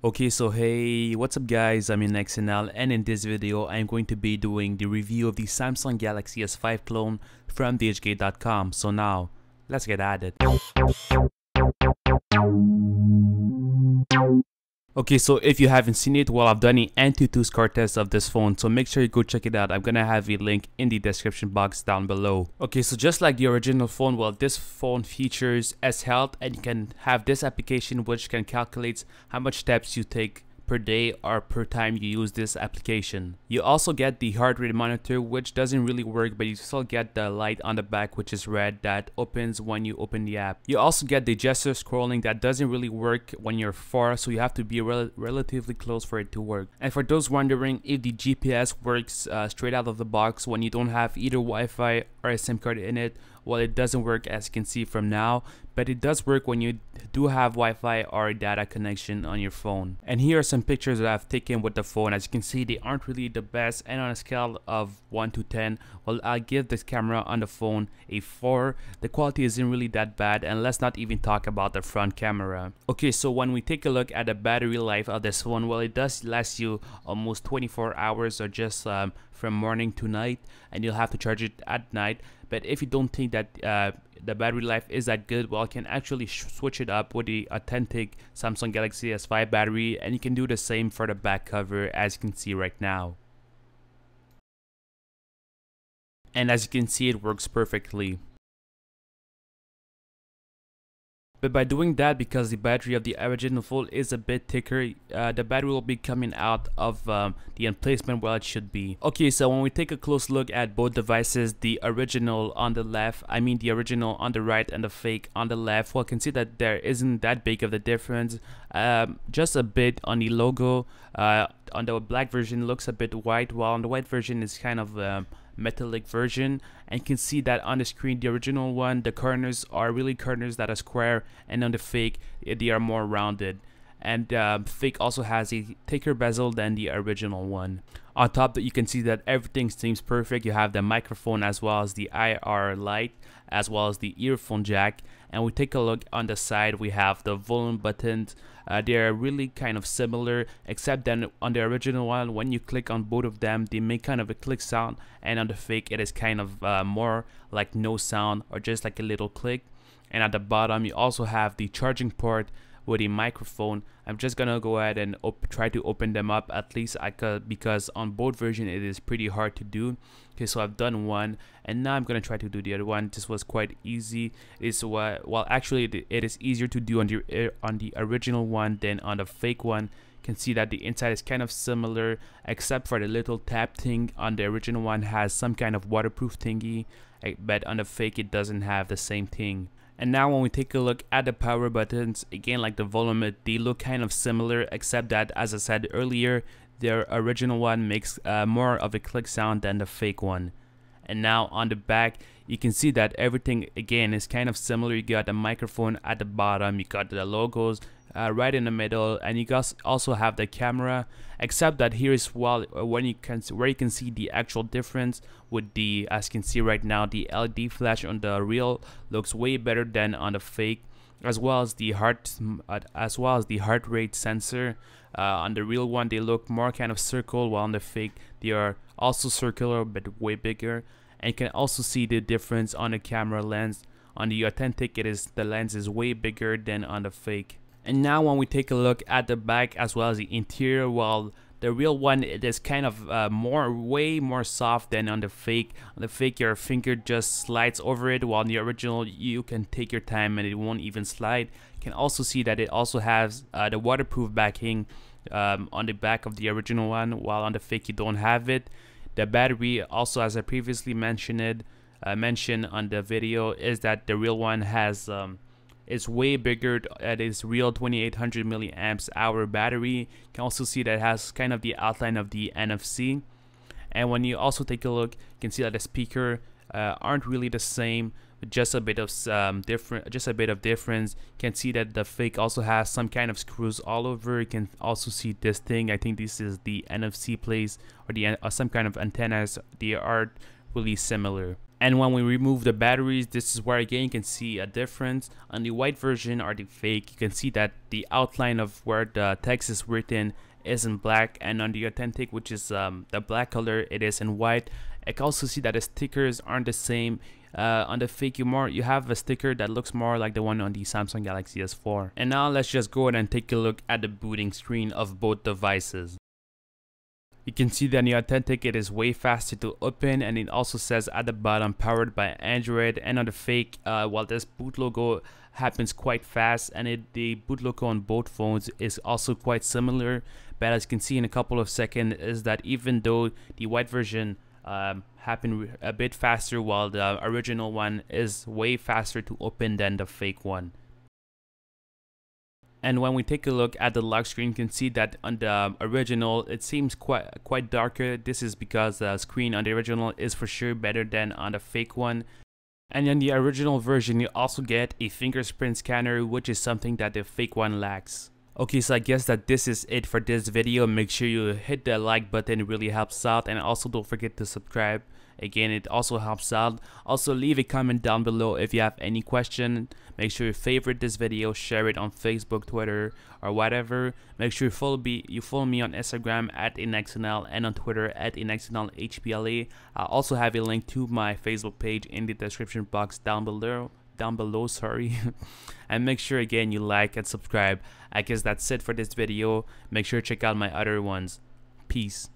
Okay, so hey, what's up guys, I'm XNL, and in this video I'm going to be doing the review of the Samsung Galaxy S5 clone from dhk.com. So now, let's get at it. Okay, so if you haven't seen it, well, I've done an Antutu score test of this phone, so make sure you go check it out. I'm gonna have a link in the description box down below. Okay, so just like the original phone, well, this phone features S-Health, and you can have this application which can calculate how much steps you take per day or per time you use this application. You also get the heart rate monitor, which doesn't really work, but you still get the light on the back which is red that opens when you open the app. You also get the gesture scrolling that doesn't really work when you're far, so you have to be relatively close for it to work. And for those wondering if the GPS works straight out of the box when you don't have either Wi-Fi or a SIM card in it, well, it doesn't work as you can see from now, but it does work when you do have Wi-Fi or a data connection on your phone. And here are some pictures that I've taken with the phone. As you can see, they aren't really the best, and on a scale of 1 to 10, well, I'll give this camera on the phone a 4. The quality isn't really that bad, and let's not even talk about the front camera. Okay, so when we take a look at the battery life of this phone, well, it does last you almost 24 hours, or just from morning to night, and you'll have to charge it at night. But if you don't think that the battery life is that good, well, you can actually switch it up with the authentic Samsung Galaxy S5 battery, and you can do the same for the back cover, as you can see right now. And as you can see, it works perfectly. But by doing that, because the battery of the original phone is a bit thicker, the battery will be coming out of the emplacement where it should be. Okay, so when we take a close look at both devices, the original on the left, the original on the right and the fake on the left, well, you can see that there isn't that big of a difference. Just a bit on the logo. On the black version looks a bit white, while on the white version is kind of metallic version. And you can see that on the screen, the original one, the corners are really corners that are square, and on the fake they are more rounded. And fake also has a thicker bezel than the original one. On top, that you can see that everything seems perfect. You have the microphone as well as the IR light, as well as the earphone jack. And we take a look on the side, we have the volume buttons. They are really kind of similar, except then on the original one, when you click on both of them, they make kind of a click sound, and on the fake it is kind of more like no sound, or just like a little click. And at the bottom you also have the charging port with a microphone. I'm just gonna go ahead and try to open them up, at least I could, because on both versions it is pretty hard to do. Okay, so I've done one, and now I'm gonna try to do the other one. This was quite easy. It's well, actually it is easier to do on the original one than on the fake one. You can see that the inside is kind of similar, except for the little tap thing. On the original one has some kind of waterproof thingy, but on the fake it doesn't have the same thing. And now when we take a look at the power buttons, again, like the volume, they look kind of similar, except that, as I said earlier, their original one makes more of a click sound than the fake one. And now on the back, you can see that everything again is kind of similar. You got the microphone at the bottom, you got the logos right in the middle, and you guys also have the camera, except that here is where you can see the actual difference with the, as you can see right now, the LED flash on the real looks way better than on the fake, as well as the heart rate sensor. On the real one they look more kind of circle, while on the fake they are also circular but way bigger. And you can also see the difference on the camera lens. On the authentic, the lens is way bigger than on the fake. And now when we take a look at the back as well as the interior, well, the real one, it is kind of way more soft than on the fake. On the fake, your finger just slides over it, while on the original you can take your time and it won't even slide. You can also see that it also has the waterproof backing on the back of the original one, while on the fake you don't have it. The battery also, as I previously mentioned on the video, is that the real one has is way bigger. At its real 2800 milliamps hour battery. You can also see that it has kind of the outline of the NFC. And when you also take a look, you can see that the speaker aren't really the same, with just a bit of difference. You can see that the fake also has some kind of screws all over. You can also see this thing. I think this is the NFC place, or some kind of antennas. They are really similar. And when we remove the batteries, this is where again you can see a difference. On the white version or the fake, you can see that the outline of where the text is written is in black, and on the authentic, which is the black color, it is in white. I can also see that the stickers aren't the same. On the fake, you have a sticker that looks more like the one on the Samsung Galaxy S4. And now let's just go ahead and take a look at the booting screen of both devices. You can see that in the authentic it is way faster to open, and it also says at the bottom powered by Android. And on the fake, while this boot logo happens quite fast, and the boot logo on both phones is also quite similar, but as you can see in a couple of seconds is that even though the white version happened a bit faster, while the original one is way faster to open than the fake one. And when we take a look at the lock screen, you can see that on the original it seems quite darker. This is because the screen on the original is for sure better than on the fake one. And in the original version you also get a fingerprint scanner, which is something that the fake one lacks. Okay, so I guess that this is it for this video. Make sure you hit the like button, it really helps out, and also don't forget to subscribe. Again, it also helps out. Also leave a comment down below if you have any question. Make sure you favorite this video, share it on Facebook, Twitter, or whatever. Make sure you follow me on Instagram at InXNL and on Twitter at InXNLHPLA. I'll also have a link to my Facebook page in the description box down below, sorry. And make sure again you like and subscribe. I guess that's it for this video. Make sure to check out my other ones. Peace.